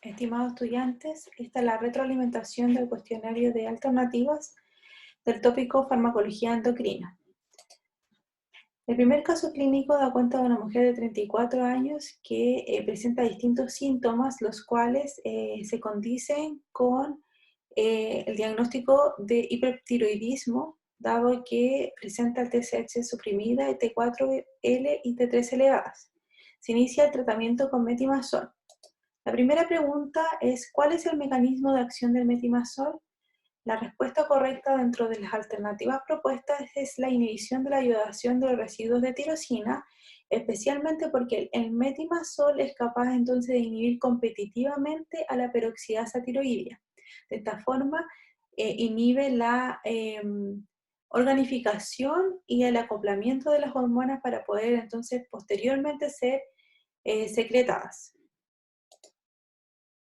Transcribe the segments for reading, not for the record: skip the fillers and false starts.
Estimados estudiantes, esta es la retroalimentación del cuestionario de alternativas del tópico farmacología endocrina. El primer caso clínico da cuenta de una mujer de 34 años que presenta distintos síntomas, los cuales se condicen con el diagnóstico de hipertiroidismo, dado que presenta el TSH suprimida, T4L y T3 elevadas. Se inicia el tratamiento con metimazol. La primera pregunta es, ¿cuál es el mecanismo de acción del metimazol? La respuesta correcta dentro de las alternativas propuestas es la inhibición de la iodación de los residuos de tirosina, especialmente porque el metimazol es capaz entonces de inhibir competitivamente a la peroxidasa tiroidea. De esta forma, inhibe la organificación y el acoplamiento de las hormonas para poder entonces posteriormente ser secretadas.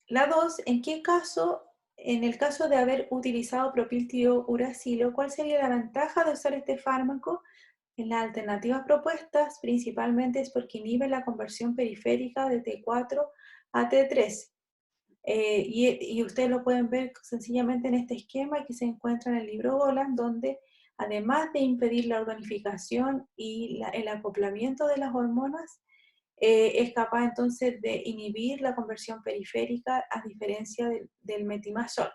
La 2, ¿en qué caso, en el caso de haber utilizado propiltiouracilo, cuál sería la ventaja de usar este fármaco? En las alternativas propuestas, principalmente es porque inhibe la conversión periférica de T4 a T3. Y ustedes lo pueden ver sencillamente en este esquema que se encuentra en el libro Golan, donde además de impedir la organificación y el acoplamiento de las hormonas, es capaz entonces de inhibir la conversión periférica a diferencia del metimazol.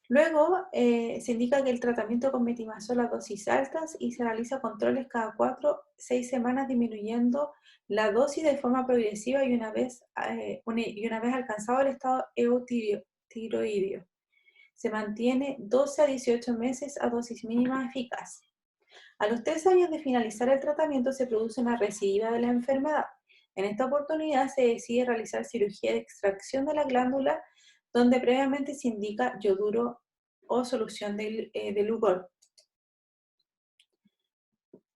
Luego se indica que el tratamiento con metimazol a dosis altas y se realiza controles cada 4-6 semanas disminuyendo la dosis de forma progresiva y una vez alcanzado el estado eutiroideo. Se mantiene 12 a 18 meses a dosis mínima eficaz. A los 3 años de finalizar el tratamiento se produce una recidiva de la enfermedad. En esta oportunidad se decide realizar cirugía de extracción de la glándula, donde previamente se indica yoduro o solución de Lugol.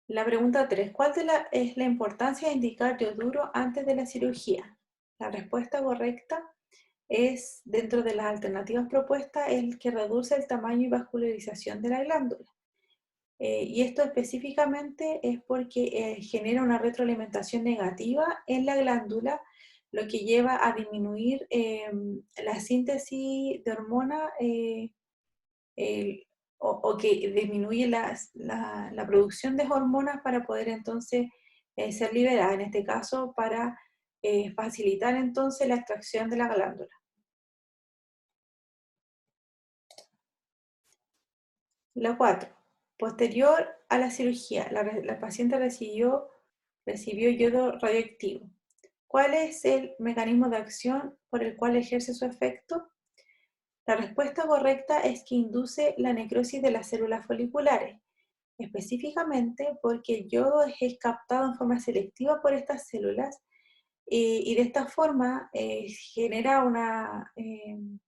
La pregunta 3. ¿Cuál es la importancia de indicar yoduro antes de la cirugía? La respuesta correcta es, dentro de las alternativas propuestas, el que reduce el tamaño y vascularización de la glándula. Y esto específicamente es porque genera una retroalimentación negativa en la glándula, lo que lleva a disminuir la síntesis de hormona o que disminuye la producción de hormonas para poder entonces ser liberada, en este caso para facilitar entonces la extracción de la glándula. La 4. Posterior a la cirugía, la paciente recibió yodo radioactivo. ¿Cuál es el mecanismo de acción por el cual ejerce su efecto? La respuesta correcta es que induce la necrosis de las células foliculares, específicamente porque el yodo es captado en forma selectiva por estas células y de esta forma genera un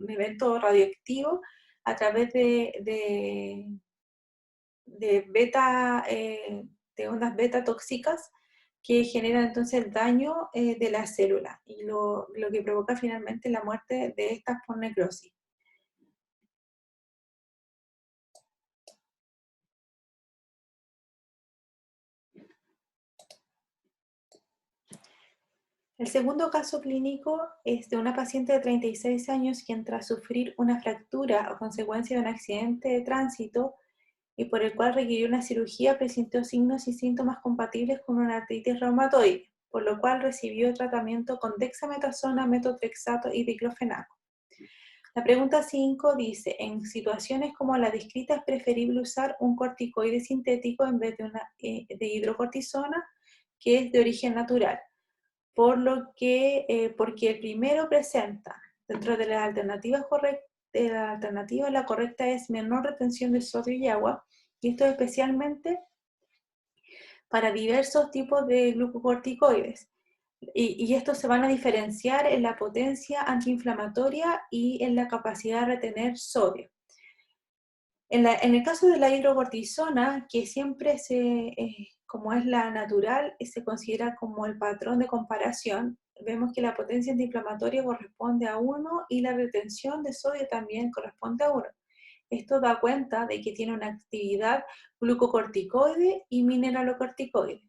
evento radioactivo a través de beta, de ondas beta tóxicas que generan entonces el daño de la célula y lo que provoca finalmente la muerte de estas por necrosis. El segundo caso clínico es de una paciente de 36 años quien tras sufrir una fractura a consecuencia de un accidente de tránsito y por el cual requirió una cirugía, presentó signos y síntomas compatibles con una artritis reumatoide, por lo cual recibió tratamiento con dexametasona, metotrexato y diclofenaco. La pregunta 5 dice, en situaciones como la descrita es preferible usar un corticoide sintético en vez de hidrocortisona, que es de origen natural, porque el primero presenta, dentro de las alternativas correctas, la correcta es menor retención de sodio y agua, y esto especialmente para diversos tipos de glucocorticoides. Y estos se van a diferenciar en la potencia antiinflamatoria y en la capacidad de retener sodio. En el caso de la hidrocortisona, que siempre como es la natural, se considera como el patrón de comparación, vemos que la potencia antiinflamatoria corresponde a 1 y la retención de sodio también corresponde a 1. Esto da cuenta de que tiene una actividad glucocorticoide y mineralocorticoide.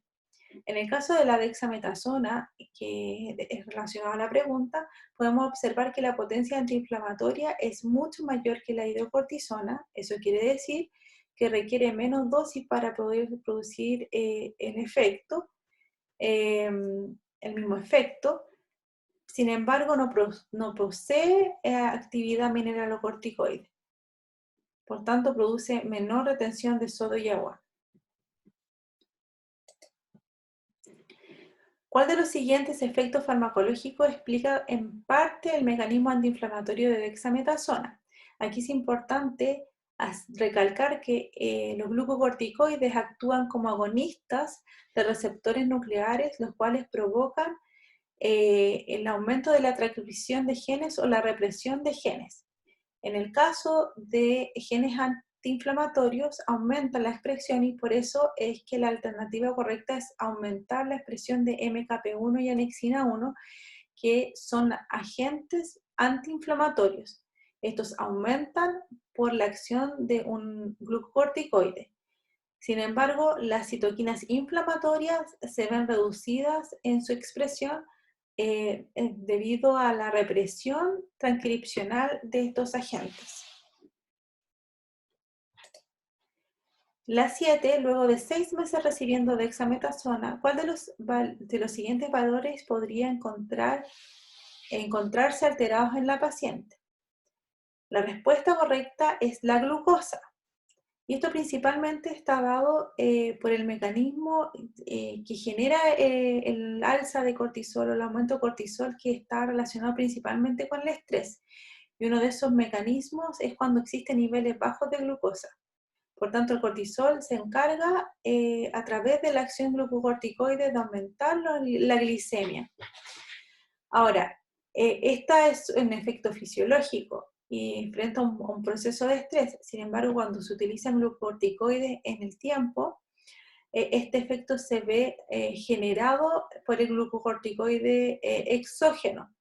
En el caso de la dexametasona, que es relacionado a la pregunta, podemos observar que la potencia antiinflamatoria es mucho mayor que la hidrocortisona. Eso quiere decir que requiere menos dosis para poder producir el mismo efecto. Sin embargo, no posee actividad mineralocorticoide. Por tanto, produce menor retención de sodio y agua. ¿Cuál de los siguientes efectos farmacológicos explica en parte el mecanismo antiinflamatorio de dexametasona? Aquí es importante recalcar que los glucocorticoides actúan como agonistas de receptores nucleares, los cuales provocan el aumento de la transcripción de genes o la represión de genes. En el caso de genes antiinflamatorios, aumenta la expresión y por eso es que la alternativa correcta es aumentar la expresión de MKP1 y anexina 1, que son agentes antiinflamatorios. Estos aumentan por la acción de un glucocorticoide. Sin embargo, las citoquinas inflamatorias se ven reducidas en su expresión debido a la represión transcripcional de estos agentes. La 7, luego de 6 meses recibiendo dexametasona, ¿cuál de los siguientes valores podría encontrarse alterados en la paciente? La respuesta correcta es la glucosa. Y esto principalmente está dado por el mecanismo que genera el alza de cortisol o el aumento de cortisol, que está relacionado principalmente con el estrés. Y uno de esos mecanismos es cuando existen niveles bajos de glucosa. Por tanto, el cortisol se encarga a través de la acción glucocorticoide de aumentar la glicemia. Ahora, esta es un efecto fisiológico y frente a un proceso de estrés. Sin embargo, cuando se utilizan glucocorticoides en el tiempo, este efecto se ve generado por el glucocorticoide exógeno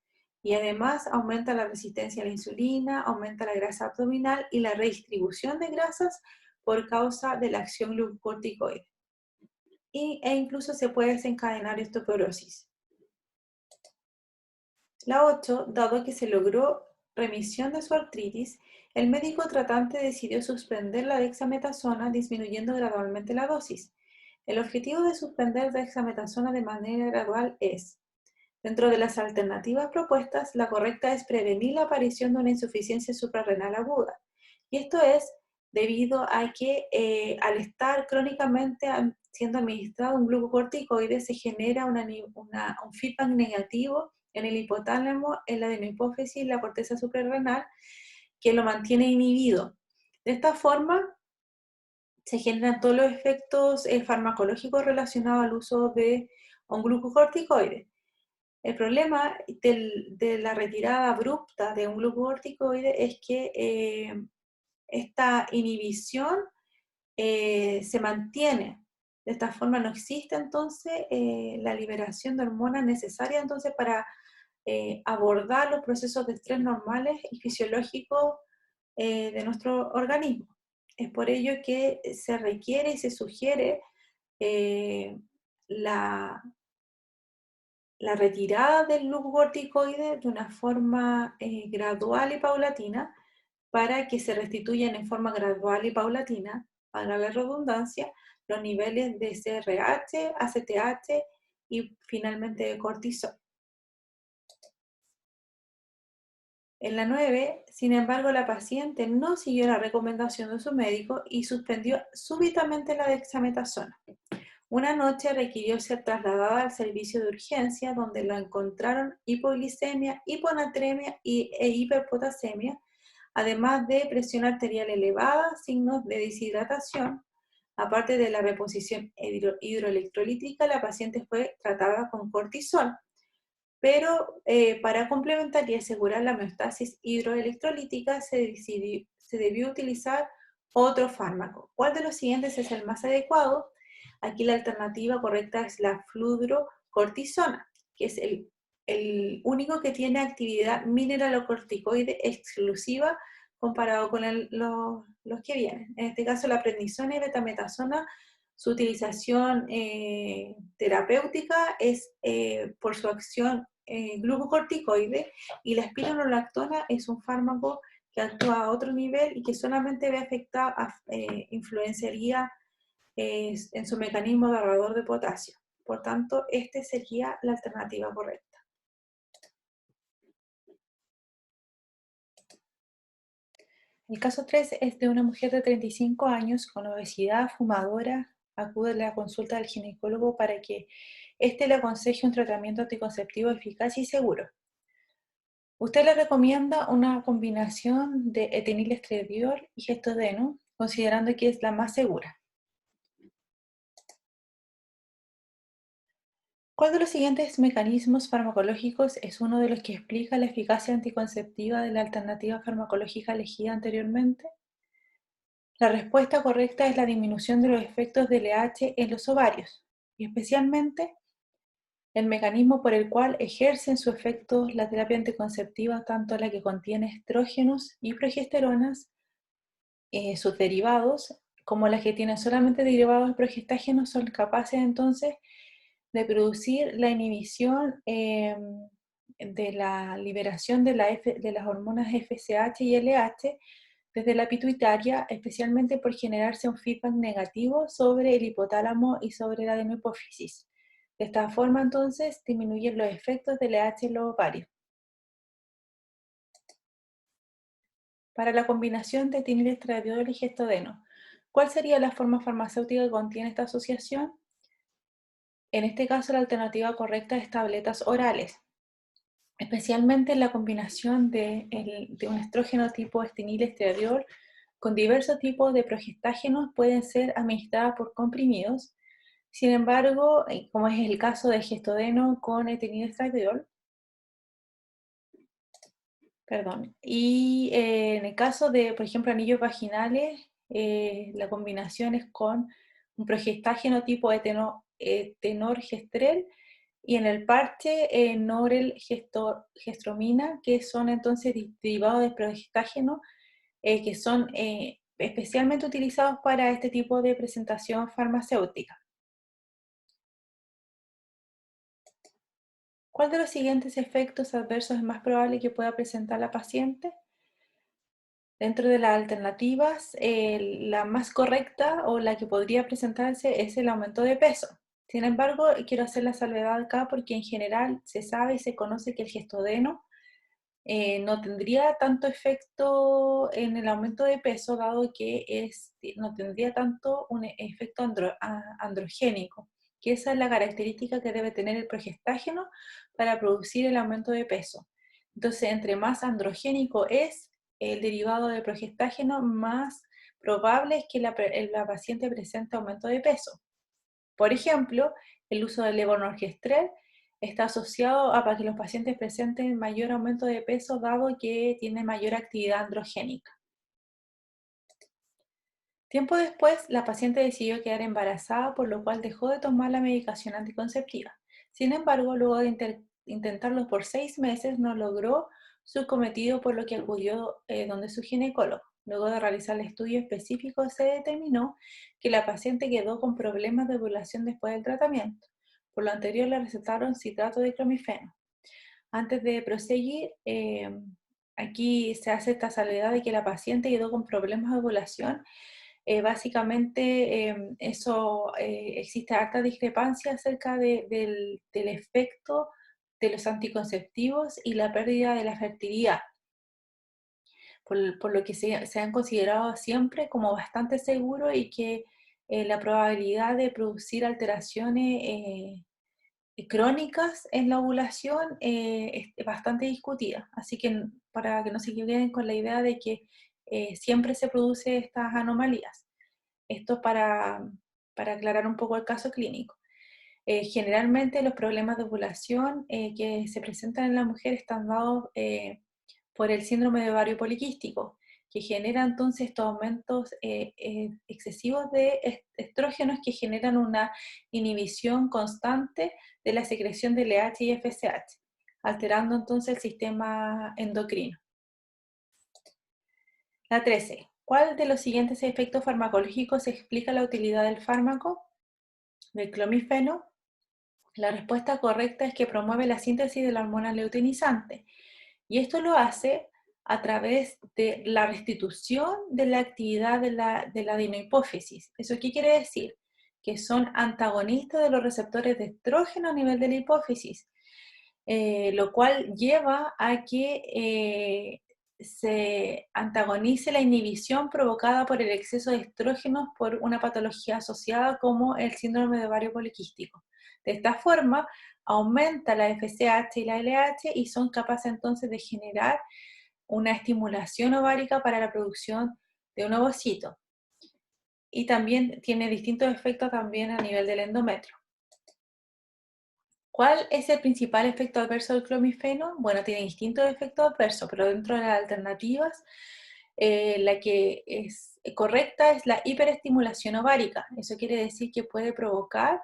y además aumenta la resistencia a la insulina, aumenta la grasa abdominal y la redistribución de grasas por causa de la acción glucocorticoide. E incluso se puede desencadenar osteoporosis. La 8, dado que se logró remisión de su artritis, el médico tratante decidió suspender la dexametasona disminuyendo gradualmente la dosis. El objetivo de suspender dexametasona de manera gradual es: dentro de las alternativas propuestas, la correcta es prevenir la aparición de una insuficiencia suprarrenal aguda. Y esto es debido a que al estar crónicamente siendo administrado un glucocorticoide, se genera un feedback negativo en el hipotálamo, en la adenohipófisis y la corteza suprarrenal, que lo mantiene inhibido. De esta forma, se generan todos los efectos farmacológicos relacionados al uso de un glucocorticoide. El problema de la retirada abrupta de un glucocorticoide es que esta inhibición se mantiene. De esta forma no existe entonces la liberación de hormonas necesarias entonces para abordar los procesos de estrés normales y fisiológicos de nuestro organismo. Es por ello que se requiere y se sugiere la retirada del glucocorticoide de una forma gradual y paulatina para que se restituyan en forma gradual y paulatina, para la redundancia, los niveles de CRH, ACTH y finalmente de cortisol. En la 9, sin embargo, la paciente no siguió la recomendación de su médico y suspendió súbitamente la dexametasona. Una noche requirió ser trasladada al servicio de urgencia, donde lo encontraron hipoglicemia, hiponatremia e hiperpotasemia, además de presión arterial elevada, signos de deshidratación. Aparte de la reposición hidroelectrolítica, la paciente fue tratada con cortisol. Pero para complementar y asegurar la homeostasis hidroelectrolítica se debió utilizar otro fármaco. ¿Cuál de los siguientes es el más adecuado? Aquí la alternativa correcta es la fludrocortisona, que es el único que tiene actividad mineralocorticoide exclusiva comparado con los que vienen. En este caso, la prednisona y betametasona Su utilización terapéutica es por su acción glucocorticoide, y la espironolactona es un fármaco que actúa a otro nivel y que solamente ve afectado, influenciaría en su mecanismo de ahorrador de potasio. Por tanto, este sería la alternativa correcta. El caso 3 es de una mujer de 35 años con obesidad, fumadora. Acude a la consulta del ginecólogo para que éste le aconseje un tratamiento anticonceptivo eficaz y seguro. Usted le recomienda una combinación de etinilestradiol y gestodeno, considerando que es la más segura. ¿Cuál de los siguientes mecanismos farmacológicos es uno de los que explica la eficacia anticonceptiva de la alternativa farmacológica elegida anteriormente? La respuesta correcta es la disminución de los efectos del LH en los ovarios, y especialmente el mecanismo por el cual ejercen su efecto la terapia anticonceptiva, tanto la que contiene estrógenos y progesteronas, sus derivados, como las que tienen solamente derivados de progestágenos, son capaces entonces de producir la inhibición de la liberación de las hormonas FSH y LH desde la pituitaria, especialmente por generarse un feedback negativo sobre el hipotálamo y sobre la adenohipófisis. De esta forma, entonces, disminuyen los efectos del LH en los ovarios. Para la combinación de etinilestradiol y gestodeno, ¿cuál sería la forma farmacéutica que contiene esta asociación? En este caso, la alternativa correcta es tabletas orales, especialmente la combinación de un estrógeno tipo etinilestradiol con diversos tipos de progestágenos pueden ser administradas por comprimidos. Sin embargo, como es el caso del gestodeno con etinilestradiol, perdón, y en el caso de, por ejemplo, anillos vaginales, la combinación es con un progestágeno tipo etenorgestrel, y en el parche norelgestromina, que son entonces derivados de progestágeno, que son especialmente utilizados para este tipo de presentación farmacéutica. ¿Cuál de los siguientes efectos adversos es más probable que pueda presentar la paciente? Dentro de las alternativas, la más correcta o la que podría presentarse es el aumento de peso. Sin embargo, quiero hacer la salvedad acá porque en general se sabe y se conoce que el gestodeno no tendría tanto efecto en el aumento de peso, dado que no tendría tanto un efecto androgénico, que esa es la característica que debe tener el progestágeno para producir el aumento de peso. Entonces, entre más androgénico es el derivado de progestágeno, más probable es que la paciente presente aumento de peso. Por ejemplo, el uso del levonorgestrel está asociado a para que los pacientes presenten mayor aumento de peso, dado que tiene mayor actividad androgénica. Tiempo después, la paciente decidió quedar embarazada, por lo cual dejó de tomar la medicación anticonceptiva. Sin embargo, luego de intentarlo por 6 meses, no logró su cometido, por lo que acudió donde su ginecólogo. Luego de realizar el estudio específico, se determinó que la paciente quedó con problemas de ovulación después del tratamiento. Por lo anterior, le recetaron citrato de clomifeno. Antes de proseguir, aquí se hace esta salvedad de que la paciente quedó con problemas de ovulación. Básicamente, existe harta discrepancia acerca del efecto de los anticonceptivos y la pérdida de la fertilidad, por lo que se han considerado siempre como bastante seguro, y que la probabilidad de producir alteraciones crónicas en la ovulación es bastante discutida. Así que para que no se queden con la idea de que siempre se producen estas anomalías. Esto para aclarar un poco el caso clínico. Generalmente los problemas de ovulación que se presentan en la mujer están dados por el síndrome de ovario poliquístico, que genera entonces estos aumentos excesivos de estrógenos que generan una inhibición constante de la secreción de LH y FSH, alterando entonces el sistema endocrino. La 13. ¿Cuál de los siguientes efectos farmacológicos explica la utilidad del fármaco? del clomifeno, la respuesta correcta es que promueve la síntesis de la hormona luteinizante. Y esto lo hace a través de la restitución de la actividad de la adenohipófisis. ¿Eso qué quiere decir? Que son antagonistas de los receptores de estrógeno a nivel de la hipófisis, lo cual lleva a que se antagonice la inhibición provocada por el exceso de estrógenos por una patología asociada como el síndrome de ovario poliquístico. De esta forma, aumenta la FSH y la LH y son capaces entonces de generar una estimulación ovárica para la producción de un ovocito. Y también tiene distintos efectos también a nivel del endometrio. ¿Cuál es el principal efecto adverso del clomifeno? Bueno, tiene distintos efectos adversos, pero dentro de las alternativas, la que es correcta es la hiperestimulación ovárica. Eso quiere decir que puede provocar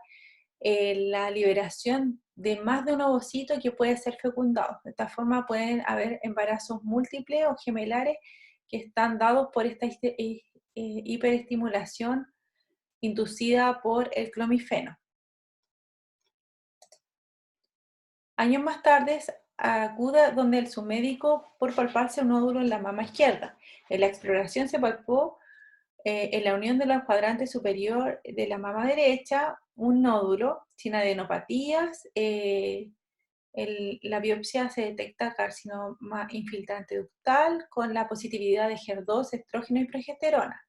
la liberación de más de un ovocito que puede ser fecundado. De esta forma pueden haber embarazos múltiples o gemelares que están dados por esta hiperestimulación inducida por el clomifeno. Años más tarde acude donde su médico por palparse un nódulo en la mama izquierda. En la exploración se palpó en la unión de los cuadrantes superior de la mama derecha un nódulo sin adenopatías. La biopsia se detecta carcinoma infiltrante ductal con la positividad de HER2, estrógeno y progesterona.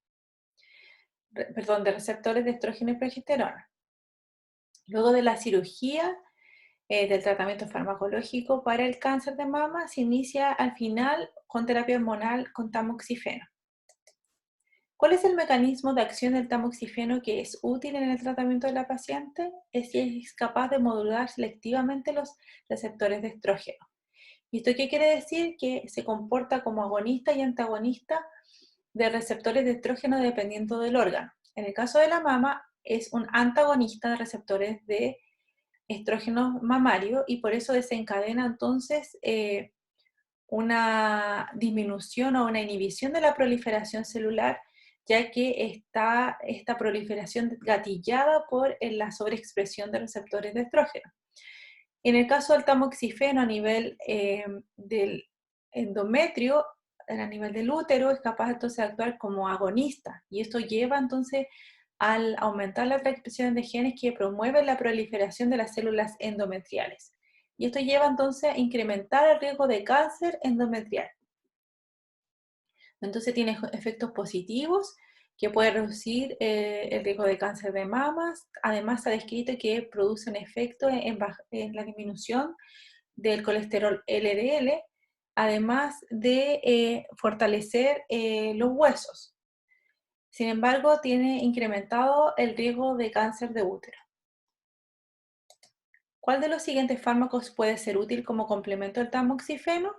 De receptores de estrógeno y progesterona. Luego de la cirugía, del tratamiento farmacológico para el cáncer de mama se inicia al final con terapia hormonal con tamoxifeno. ¿Cuál es el mecanismo de acción del tamoxifeno que es útil en el tratamiento de la paciente? Es si es capaz de modular selectivamente los receptores de estrógeno. ¿Y esto qué quiere decir? Que se comporta como agonista y antagonista de receptores de estrógeno dependiendo del órgano. En el caso de la mama, es un antagonista de receptores de estrógeno mamario y por eso desencadena entonces una disminución o una inhibición de la proliferación celular, ya que está esta proliferación gatillada por la sobreexpresión de receptores de estrógeno. En el caso del tamoxifeno a nivel del endometrio, a nivel del útero, es capaz entonces de actuar como agonista y esto lleva entonces al aumentar la transcripción de genes que promueven la proliferación de las células endometriales. Y esto lleva entonces a incrementar el riesgo de cáncer endometrial. Entonces tiene efectos positivos que puede reducir el riesgo de cáncer de mamas. Además se ha descrito que produce un efecto en la disminución del colesterol LDL, además de fortalecer los huesos. Sin embargo, tiene incrementado el riesgo de cáncer de útero. ¿Cuál de los siguientes fármacos puede ser útil como complemento al tamoxifeno?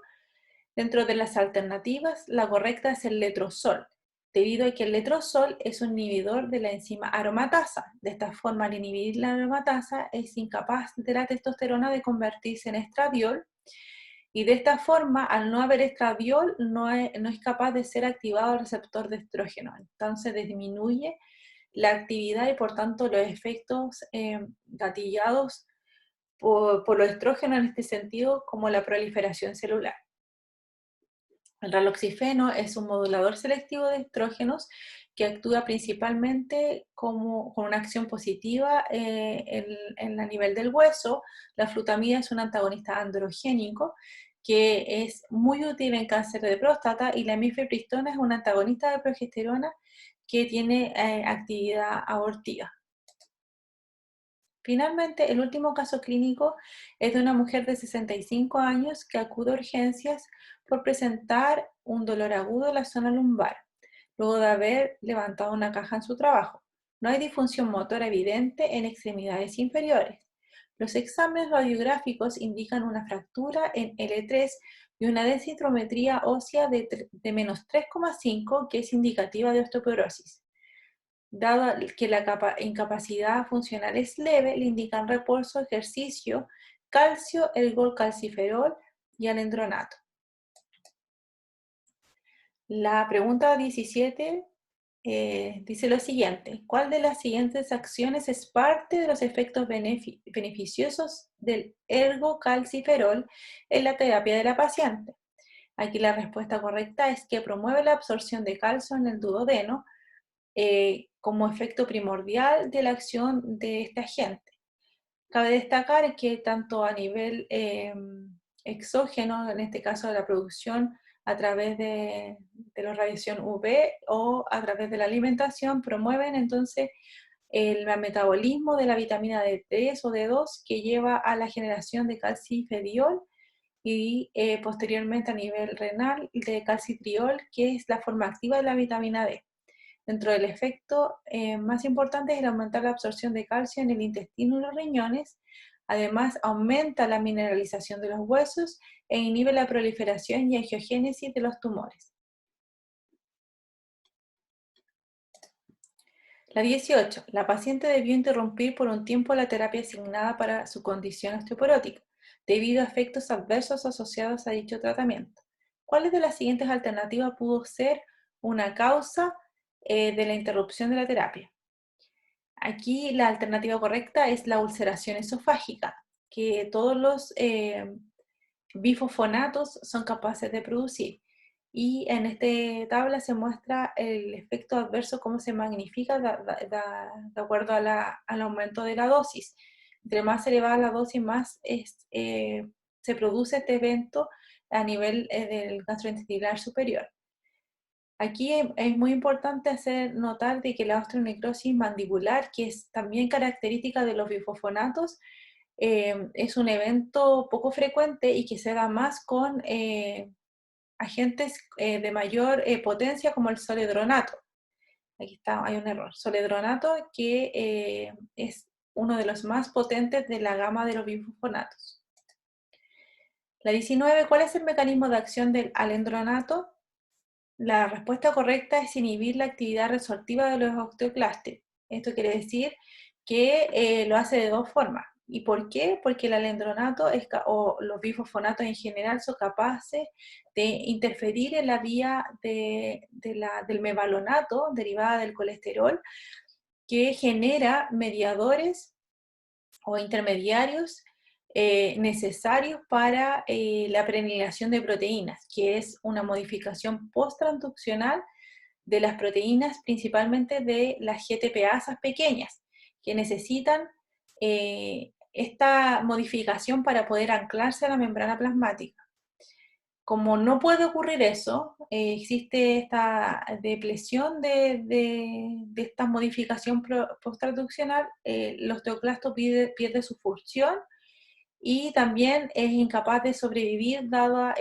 Dentro de las alternativas, la correcta es el letrozol, debido a que el letrozol es un inhibidor de la enzima aromatasa. De esta forma, al inhibir la aromatasa, es incapaz de la testosterona de convertirse en estradiol, y de esta forma, al no haber estradiol, no es capaz de ser activado el receptor de estrógeno. Entonces, disminuye la actividad y, por tanto, los efectos gatillados por los estrógenos en este sentido, como la proliferación celular. El raloxifeno es un modulador selectivo de estrógenos que actúa principalmente con una acción positiva a nivel del hueso. La flutamida es un antagonista androgénico que es muy útil en cáncer de próstata y la mifepristona es un antagonista de progesterona que tiene actividad abortiva. Finalmente, el último caso clínico es de una mujer de 65 años que acude a urgencias por presentar un dolor agudo en la zona lumbar, luego de haber levantado una caja en su trabajo. No hay disfunción motora evidente en extremidades inferiores. Los exámenes radiográficos indican una fractura en L3 y una densitometría ósea de menos 3,5, que es indicativa de osteoporosis. Dado que la incapacidad funcional es leve, le indican reposo, ejercicio, calcio, ergocalciferol y alendronato. La pregunta 17 dice lo siguiente: ¿cuál de las siguientes acciones es parte de los efectos beneficiosos del ergocalciferol en la terapia de la paciente? Aquí la respuesta correcta es que promueve la absorción de calcio en el duodeno como efecto primordial de la acción de este agente. Cabe destacar que tanto a nivel exógeno, en este caso de la producción a través de la radiación UV o a través de la alimentación, promueven entonces el metabolismo de la vitamina D3 o D2 que lleva a la generación de calcifediol y posteriormente a nivel renal de calcitriol, que es la forma activa de la vitamina D. Dentro del efecto más importante es el aumentar la absorción de calcio en el intestino y los riñones. Además, aumenta la mineralización de los huesos e inhibe la proliferación y angiogénesis de los tumores. La 18. La paciente debió interrumpir por un tiempo la terapia asignada para su condición osteoporótica, debido a efectos adversos asociados a dicho tratamiento. ¿Cuáles de las siguientes alternativas pudo ser una causa de la interrupción de la terapia? Aquí la alternativa correcta es la ulceración esofágica, que todos los bifosfonatos son capaces de producir. Y en esta tabla se muestra el efecto adverso, cómo se magnifica de acuerdo al aumento de la dosis. Entre más elevada la dosis, más se produce este evento a nivel del gastrointestinal superior. Aquí es muy importante hacer notar de que la osteonecrosis mandibular, que es también característica de los bifosfonatos, es un evento poco frecuente y que se da más con agentes de mayor potencia como el soledronato. Aquí está, hay un error. Soledronato que es uno de los más potentes de la gama de los bifosfonatos. La 19, ¿cuál es el mecanismo de acción del alendronato? La respuesta correcta es inhibir la actividad resortiva de los osteoclastos. Esto quiere decir que lo hace de dos formas. ¿Y por qué? Porque el alendronato o los bifosfonatos en general son capaces de interferir en la vía del mevalonato, derivada del colesterol, que genera mediadores o intermediarios necesarios para la prenilación de proteínas, que es una modificación post-transduccional de las proteínas, principalmente de las GTPasas pequeñas, que necesitan esta modificación para poder anclarse a la membrana plasmática. Como no puede ocurrir eso, existe esta depresión de esta modificación post-traduccional, el osteoclasto pierde su función y también es incapaz de sobrevivir dada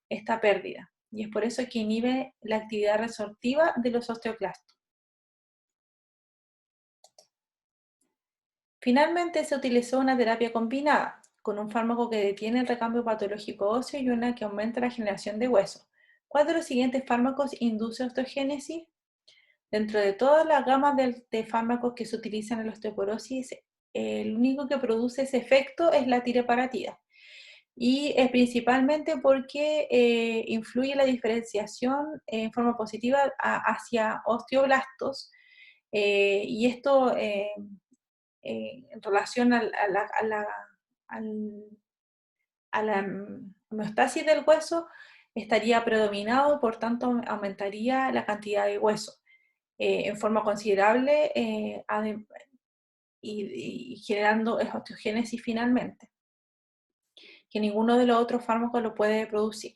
esta pérdida. Y es por eso que inhibe la actividad resortiva de los osteoclastos. Finalmente se utilizó una terapia combinada, con un fármaco que detiene el recambio patológico óseo y una que aumenta la generación de hueso. ¿Cuál de los siguientes fármacos induce osteogénesis? Dentro de todas las gamas de fármacos que se utilizan en la osteoporosis, el único que produce ese efecto es la tiraparatida. Y es principalmente porque influye la diferenciación en forma positiva hacia osteoblastos, y esto en relación al- a la homeostasis del hueso estaría predominado, por tanto aumentaría la cantidad de hueso en forma considerable y generando osteogénesis finalmente, que ninguno de los otros fármacos lo puede producir.